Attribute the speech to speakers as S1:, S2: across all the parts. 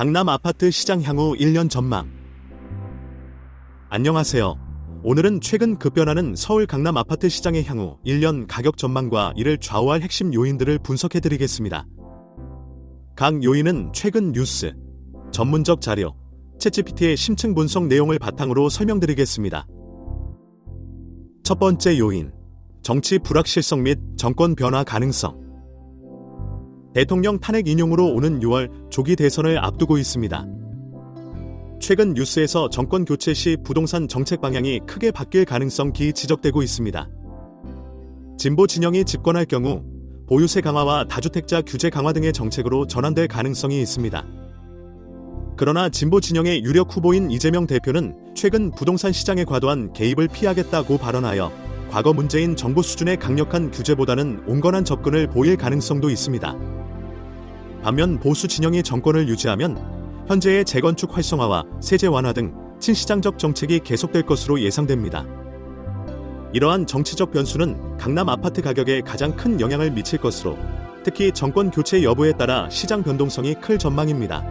S1: 강남 아파트 시장 향후 1년 전망. 안녕하세요. 오늘은 최근 급변하는 서울 강남 아파트 시장의 향후 1년 가격 전망과 이를 좌우할 핵심 요인들을 분석해드리겠습니다. 각 요인은 최근 뉴스, 전문적 자료, 챗GPT의 심층 분석 내용을 바탕으로 설명드리겠습니다. 첫 번째 요인, 정치 불확실성 및 정권 변화 가능성. 대통령 탄핵 인용으로 오는 6월 조기 대선을 앞두고 있습니다. 최근 뉴스에서 정권 교체 시 부동산 정책 방향이 크게 바뀔 가능성이 지적되고 있습니다. 진보 진영이 집권할 경우 보유세 강화와 다주택자 규제 강화 등의 정책으로 전환될 가능성이 있습니다. 그러나 진보 진영의 유력 후보인 이재명 대표는 최근 부동산 시장에 과도한 개입을 피하겠다고 발언하여 과거 문재인 정부 수준의 강력한 규제보다는 온건한 접근을 보일 가능성도 있습니다. 반면 보수 진영이 정권을 유지하면 현재의 재건축 활성화와 세제 완화 등 친시장적 정책이 계속될 것으로 예상됩니다. 이러한 정치적 변수는 강남 아파트 가격에 가장 큰 영향을 미칠 것으로 특히 정권 교체 여부에 따라 시장 변동성이 클 전망입니다.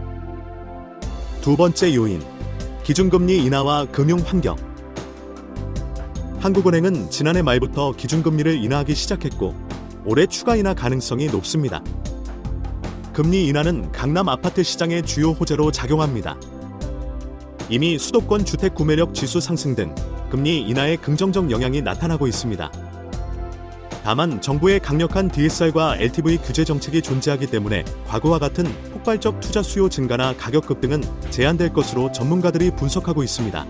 S1: 두 번째 요인, 기준금리 인하와 금융 환경. 한국은행은 지난해 말부터 기준금리를 인하하기 시작했고 올해 추가 인하 가능성이 높습니다. 금리 인하는 강남 아파트 시장의 주요 호재로 작용합니다. 이미 수도권 주택 구매력 지수 상승 등 금리 인하의 긍정적 영향이 나타나고 있습니다. 다만 정부의 강력한 DSR과 LTV 규제 정책이 존재하기 때문에 과거와 같은 폭발적 투자 수요 증가나 가격 급등은 제한될 것으로 전문가들이 분석하고 있습니다.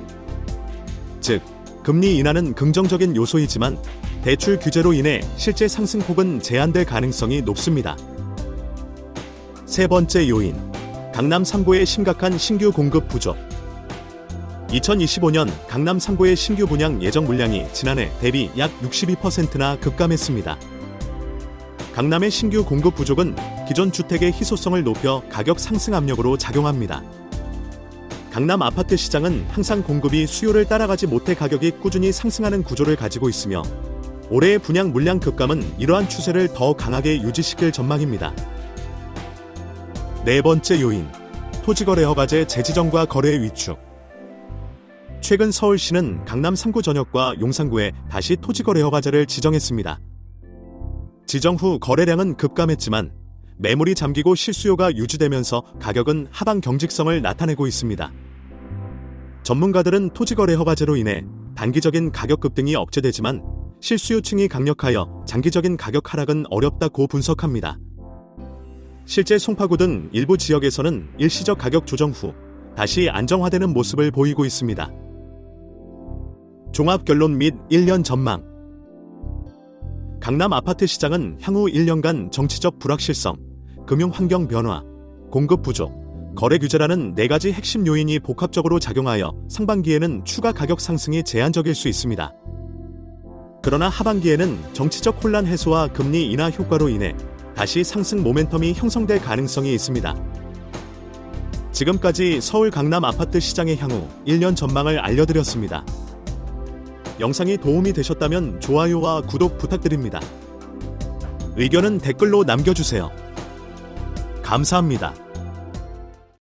S1: 즉, 금리 인하는 긍정적인 요소이지만 대출 규제로 인해 실제 상승 혹은 제한될 가능성이 높습니다. 세 번째 요인, 강남 3구의 심각한 신규 공급 부족. 2025년 강남 3구의 신규 분양 예정 물량이 지난해 대비 약 62%나 급감했습니다. 강남의 신규 공급 부족은 기존 주택의 희소성을 높여 가격 상승 압력으로 작용합니다. 강남 아파트 시장은 항상 공급이 수요를 따라가지 못해 가격이 꾸준히 상승하는 구조를 가지고 있으며 올해의 분양 물량 급감은 이러한 추세를 더 강하게 유지시킬 전망입니다. 네 번째 요인, 토지거래 허가제 재지정과 거래 위축. 최근 서울시는 강남 3구 전역과 용산구에 다시 토지거래 허가제를 지정했습니다. 지정 후 거래량은 급감했지만 매물이 잠기고 실수요가 유지되면서 가격은 하방 경직성을 나타내고 있습니다. 전문가들은 토지거래 허가제로 인해 단기적인 가격 급등이 억제되지만 실수요층이 강력하여 장기적인 가격 하락은 어렵다고 분석합니다. 실제 송파구 등 일부 지역에서는 일시적 가격 조정 후 다시 안정화되는 모습을 보이고 있습니다. 종합 결론 및 1년 전망. 강남 아파트 시장은 향후 1년간 정치적 불확실성, 금융 환경 변화, 공급 부족, 거래 규제라는 4가지 핵심 요인이 복합적으로 작용하여 상반기에는 추가 가격 상승이 제한적일 수 있습니다. 그러나 하반기에는 정치적 혼란 해소와 금리 인하 효과로 인해 다시 상승 모멘텀이 형성될 가능성이 있습니다. 지금까지 서울 강남 아파트 시장의 향후 1년 전망을 알려드렸습니다. 영상이 도움이 되셨다면 좋아요와 구독 부탁드립니다. 의견은 댓글로 남겨주세요. 감사합니다.